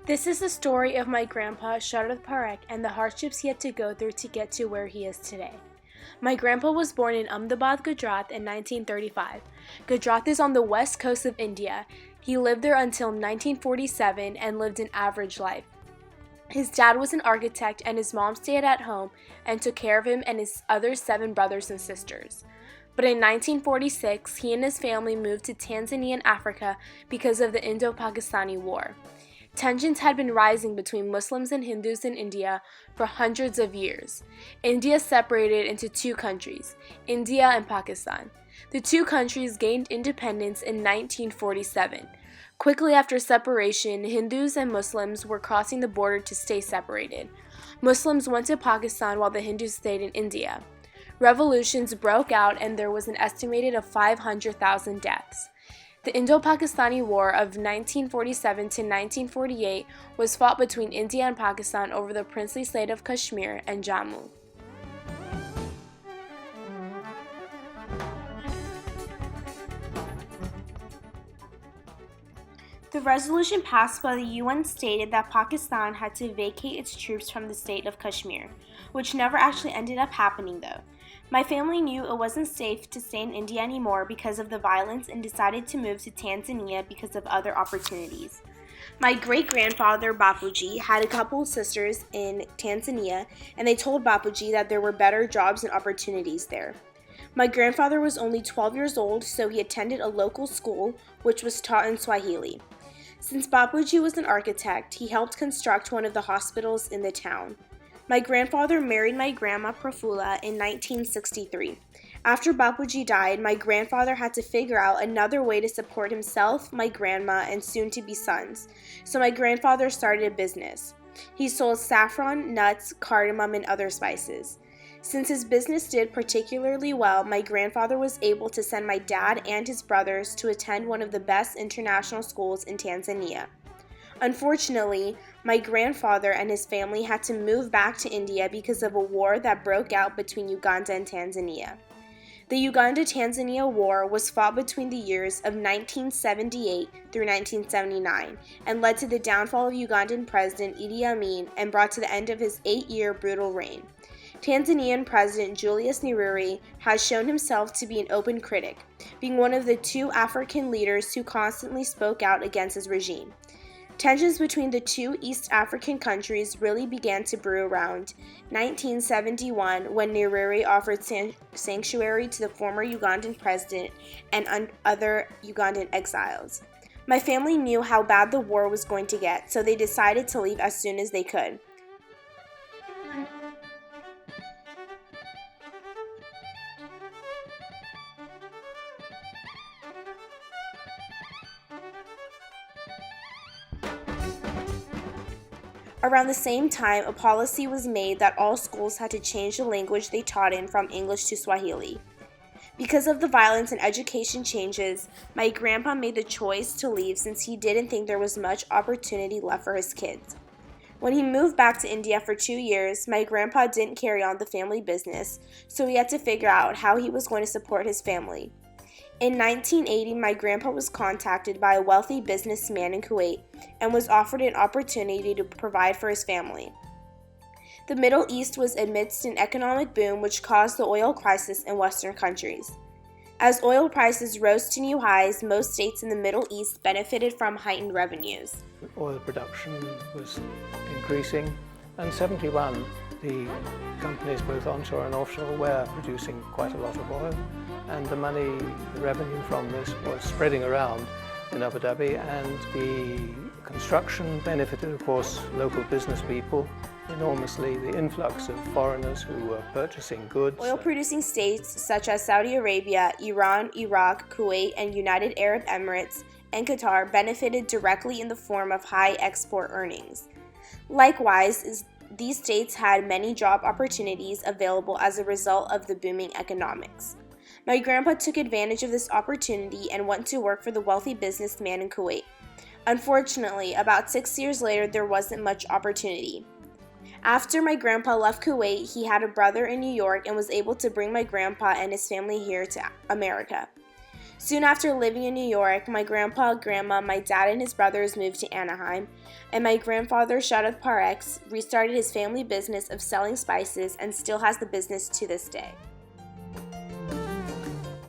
This is the story of my grandpa, Sharad Parekh, and the hardships he had to go through to get to where he is today. My grandpa was born in Ahmedabad, Gujarat in 1935. Gujarat is on the west coast of India. He lived there until 1947 and lived an average life. His dad was an architect and his mom stayed at home and took care of him and his other 7 brothers and sisters. But in 1946, he and his family moved to Tanzania in Africa because of the Indo-Pakistani War. Tensions had been rising between Muslims and Hindus in India for hundreds of years. India separated into 2 countries, India and Pakistan. The 2 countries gained independence in 1947. Quickly after separation, Hindus and Muslims were crossing the border to stay separated. Muslims went to Pakistan while the Hindus stayed in India. Revolutions broke out and there was an estimated of 500,000 deaths. The Indo-Pakistani War of 1947 to 1948 was fought between India and Pakistan over the princely state of Kashmir and Jammu. The resolution passed by the UN stated that Pakistan had to vacate its troops from the state of Kashmir, which never actually ended up happening though. My family knew it wasn't safe to stay in India anymore because of the violence and decided to move to Tanzania because of other opportunities. My great-grandfather Bapuji had a couple of sisters in Tanzania and they told Bapuji that there were better jobs and opportunities there. My grandfather was only 12 years old, so he attended a local school which was taught in Swahili. Since Bapuji was an architect, he helped construct one of the hospitals in the town. My grandfather married my grandma Prafula in 1963. After Bapuji died, my grandfather had to figure out another way to support himself, my grandma, and soon-to-be sons. So my grandfather started a business. He sold saffron, nuts, cardamom, and other spices. Since his business did particularly well, my grandfather was able to send my dad and his brothers to attend one of the best international schools in Tanzania. Unfortunately, my grandfather and his family had to move back to India because of a war that broke out between Uganda and Tanzania. The Uganda-Tanzania War was fought between the years of 1978 through 1979 and led to the downfall of Ugandan President Idi Amin and brought to the end of his 8-year brutal reign. Tanzanian President Julius Nyerere has shown himself to be an open critic, being one of the 2 African leaders who constantly spoke out against his regime. Tensions between the 2 East African countries really began to brew around 1971 when Nyerere offered sanctuary to the former Ugandan president and other Ugandan exiles. My family knew how bad the war was going to get, so they decided to leave as soon as they could. Around the same time, a policy was made that all schools had to change the language they taught in from English to Swahili. Because of the violence and education changes, my grandpa made the choice to leave since he didn't think there was much opportunity left for his kids. When he moved back to India for 2 years, my grandpa didn't carry on the family business, so he had to figure out how he was going to support his family. In 1980, my grandpa was contacted by a wealthy businessman in Kuwait and was offered an opportunity to provide for his family. The Middle East was amidst an economic boom which caused the oil crisis in Western countries. As oil prices rose to new highs, most states in the Middle East benefited from heightened revenues. Oil production was increasing, and 71, the companies both onshore and offshore were producing quite a lot of oil, and the revenue from this was spreading around in Abu Dhabi, and the construction benefited, of course, local business people enormously. The influx of foreigners who were purchasing goods. Oil-producing states such as Saudi Arabia, Iran, Iraq, Kuwait, and United Arab Emirates and Qatar benefited directly in the form of high export earnings. Likewise, these states had many job opportunities available as a result of the booming economics. My grandpa took advantage of this opportunity and went to work for the wealthy businessman in Kuwait. Unfortunately, about 6 years later, there wasn't much opportunity. After my grandpa left Kuwait, he had a brother in New York and was able to bring my grandpa and his family here to America. Soon after living in New York, my grandpa, grandma, my dad, and his brothers moved to Anaheim, and my grandfather, Sharad Parekh, restarted his family business of selling spices and still has the business to this day.